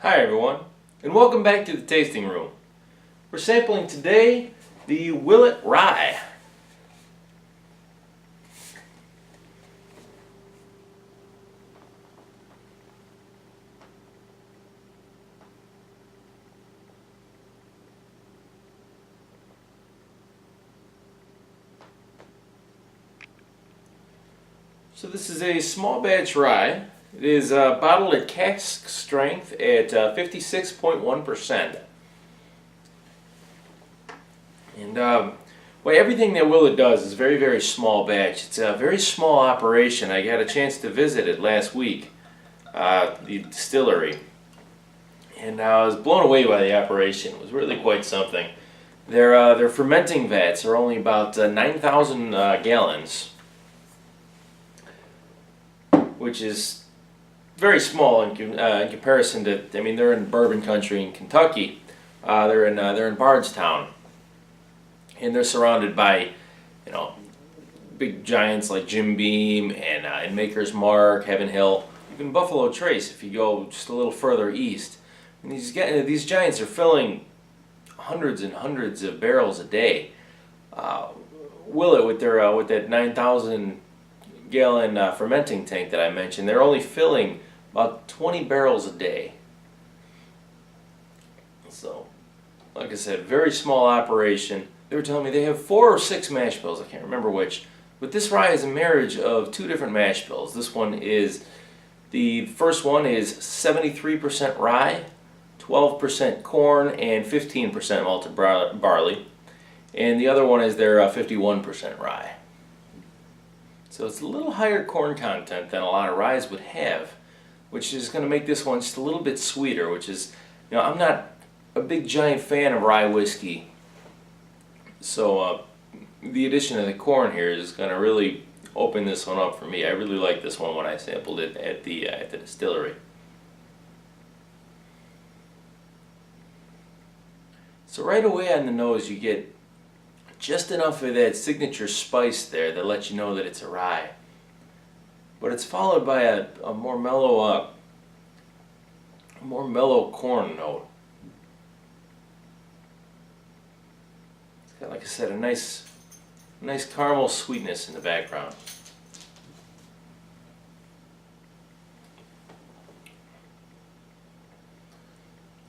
Hi everyone, and welcome back to the tasting room. We're sampling today the Willett Rye. So this is a small batch rye. It is bottled at cask strength at 56.1%. And well, everything that Willett does is very, very small batch. It's a very small operation. I got a chance to visit it last week, the distillery. And I was blown away by the operation. It was really quite something. Their fermenting vats are only about 9,000 gallons, which is very small in comparison to. I mean, they're in bourbon country in Kentucky. They're in Bardstown, and they're surrounded by, big giants like Jim Beam and Maker's Mark, Heaven Hill, even Buffalo Trace. If you go just a little further east, and these giants are filling hundreds and hundreds of barrels a day. Willett with that 9,000 gallon fermenting tank that I mentioned, they're only filling about 20 barrels a day. So, like I said, very small operation. They were telling me they have 4 or 6 mash bills, I can't remember which. But this rye is a marriage of 2 different mash bills. The first one is 73% rye, 12% corn, and 15% malted barley. And the other one is their 51% rye. So it's a little higher corn content than a lot of ryes would have, which is going to make this one just a little bit sweeter, which is, I'm not a big giant fan of rye whiskey. So the addition of the corn here is going to really open this one up for me. I really like this one when I sampled it at the distillery. So right away on the nose you get just enough of that signature spice there that lets you know that it's a rye. But it's followed by a more mellow corn note. It's got, like I said, a nice caramel sweetness in the background.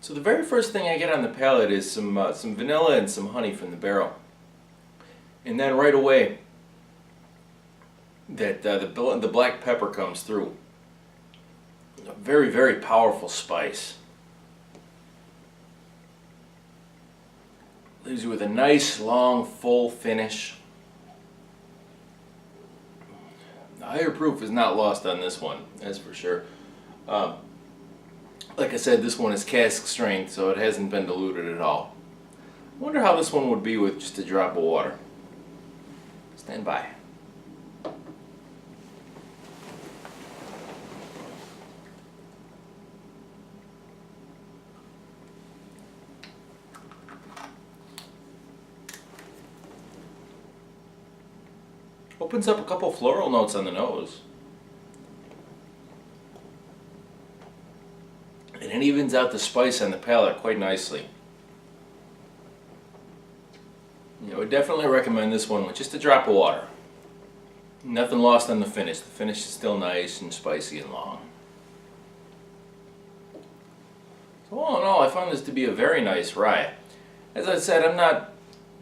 So the very first thing I get on the palate is some vanilla and some honey from the barrel. And then right away, the black pepper comes through. A very, very powerful spice. Leaves you with a nice, long, full finish. The higher proof is not lost on this one, that's for sure. Like I said, this one is cask strength, so it hasn't been diluted at all. I wonder how this one would be with just a drop of water. Stand by. Opens up a couple floral notes on the nose. And it evens out the spice on the palate quite nicely. I would definitely recommend this one with just a drop of water. Nothing lost on the finish. The finish is still nice and spicy and long. So all in all, I found this to be a very nice rye. As I said, I'm not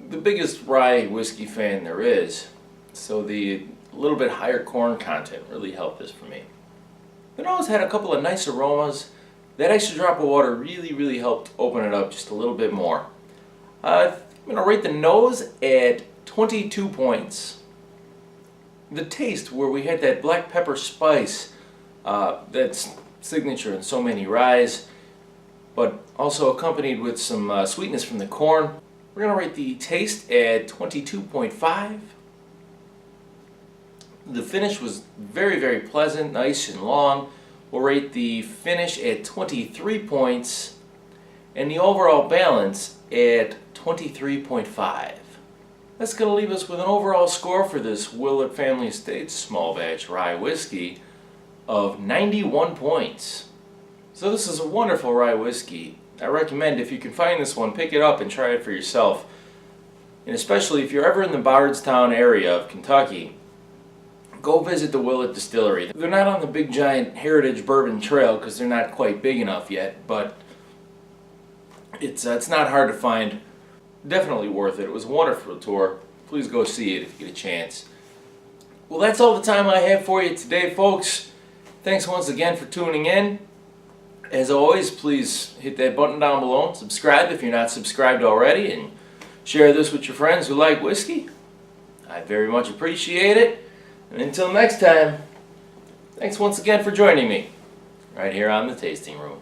the biggest rye whiskey fan there is, so the little bit higher corn content really helped this for me. The nose had a couple of nice aromas. That extra drop of water really, really helped open it up just a little bit more. I'm going to rate the nose at 22 points. The taste, where we had that black pepper spice that's signature in so many ryes, but also accompanied with some sweetness from the corn. We're going to rate the taste at 22.5. The finish was very, very pleasant, nice and long. We'll rate the finish at 23 points and the overall balance at 23.5. That's going to leave us with an overall score for this Willett Family Estates small batch rye whiskey of 91 points. So this is a wonderful rye whiskey. I recommend, if you can find this one, pick it up and try it for yourself. And especially if you're ever in the Bardstown area of Kentucky, go visit the Willett distillery. They're not on the big giant Heritage Bourbon Trail because they're not quite big enough yet, but it's not hard to find. Definitely worth it. It was a wonderful tour. Please go see it if you get a chance. Well, that's all the time I have for you today, folks. Thanks once again for tuning in. As always, please hit that button down below and subscribe if you're not subscribed already, and share this with your friends who like whiskey. I very much appreciate it. And until next time, thanks once again for joining me right here on the Tasting Room.